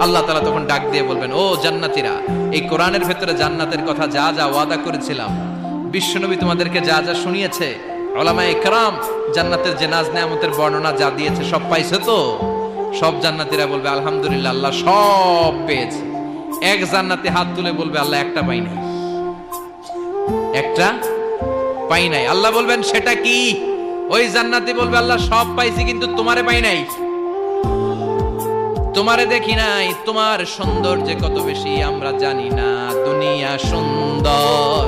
আল্লাহ তাআলা তখন ডাক দিয়ে বলবেন, ও জান্নাতীরা, এই কোরআনের ভেতরে জান্নাতের কথা যা যা ওয়াদা করেছিলাম, বিশ্বনবী তোমাদেরকে যা যা শুনিয়েছে, উলামায়ে কেরাম জান্নাতের যে নাজ নেয়ামতের বর্ণনা যা দিয়েছে সব পাইছো তো? সব জান্নাতীরা বলবে আলহামদুলিল্লাহ, আল্লাহ সব পেয়েছে। এক জান্নাতি হাত তুলে বলবে, আল্লাহ একটা পাই নাই, একটা পাই নাই। আল্লাহ বলবেন, সেটা কি? ওই জান্নাতি বলবে, আল্লাহ সব পাইছি কিন্তু তোমারে পাই নাই, তোমারে দেখি নাই, তোমার সৌন্দর্য কত বেশি আমরা জানি না। দুনিয়া সুন্দর,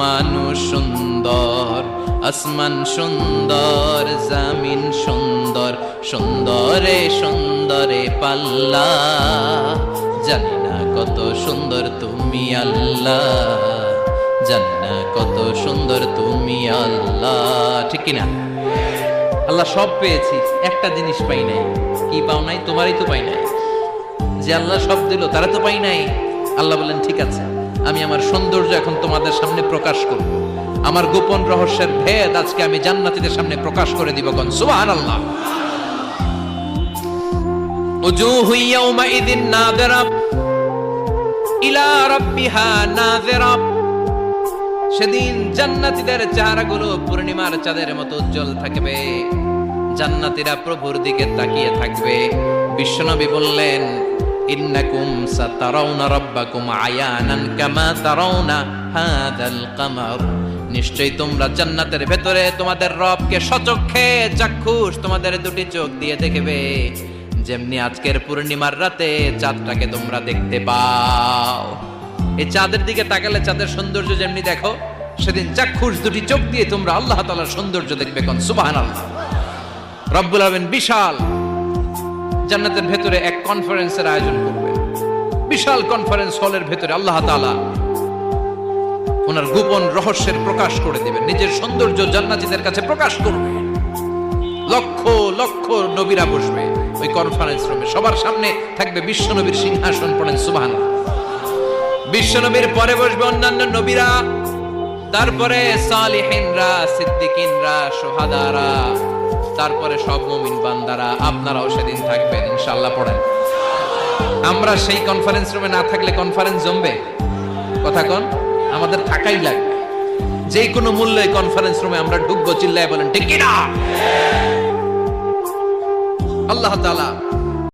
মানুষ সুন্দর, আসমান সুন্দর, জামিন সুন্দর, সুন্দরে সুন্দরে পাল্লা, জানি না কত সুন্দর তুমি আল্লাহ, জানি না কত সুন্দর তুমি আল্লাহ। ঠিক কিনা? আল্লাহ সব পেয়েছি, একটা জিনিস পাই নাই। কি পাও নাই? তোমারই তো পাই নাই। যে আল্লাহ সব দিল তারা তো পাই নাই। আল্লাহ বলেন, ঠিক আছে, আমি আমার সৌন্দর্য এখন তোমাদের সামনে প্রকাশ করব। আমার গোপন রহস্যের ভেদ আজকে আমি জান্নাতীদের সামনে প্রকাশ করে দিব। কোন সুবহানাল্লাহ। উজুহু ইয়াউমাইযিন নাযিরা ইলা রাব্বিহা নাযিরা। সেদিন জান্নাতীদের চেহারাগুলো পূর্ণিমার চাঁদের মতো উজ্জ্বল থাকবে। জান্নাতীরা প্রভুর দিকে তাকিয়ে থাকবে। বিশ্বনবী বললেন, ইন্নাকুম সাতারাউনা রাব্বাকুম আয়ানান কামা তারাউনা হাদাল কামার। নিশ্চয়ই তোমরা জান্নাতের ভেতরে তোমাদের রবকে সচক্ষে চাক্ষুষ তোমাদের দুটি চোখ দিয়ে দেখবে, যেমনি আজকের পূর্ণিমার রাতে চাঁদটাকে তোমরা দেখতে পাও। এই চাঁদের দিকে তাকালে চাঁদের সৌন্দর্য যেমনি দেখো, সেদিন চাক্ষুষ দুটি চোখ দিয়ে তোমরা আল্লাহ তাআলার সৌন্দর্য দেখবে। কোন সুবহানাল্লাহ। রব্বুল আলামিন বিশাল জান্নাতের ভেতরে এক কনফারেন্সের আয়োজন করবে। বিশাল কনফারেন্স হলের ভেতরে আল্লাহ তাআলা ওনার গোপন রহস্যের প্রকাশ করে দেবেন, নিজের সৌন্দর্য জান্নাতীদের কাছে প্রকাশ করবেন। লক্ষ লক্ষ নবীরা বসবে ওই কনফারেন্স রুমে। সবার সামনে থাকবে বিশ্বনবীর সিংহাসন। পড়েন সুবহানাল্লাহ। বিশ্বনবীর পরে বসবে অন্যান্য নবীরা, তারপরে সালিহিনরা, সিদ্দিকিনরা, শুহাদারা, তারপরে সব মুমিন বান্দারা। আপনারাও সেদিন থাকবেন ইনশাআল্লাহ। পড়েন। আমরা সেই কনফারেন্স রুমে না থাকলে কনফারেন্স জমবে? কথা কোন? আমাদের থাকাই লাগবে। যে কোনো মূল্যে কনফারেন্স রুমে আমরা ঢুকবো। চিল্লায় বলেন ঠিক কি না? আল্লাহ তাআলা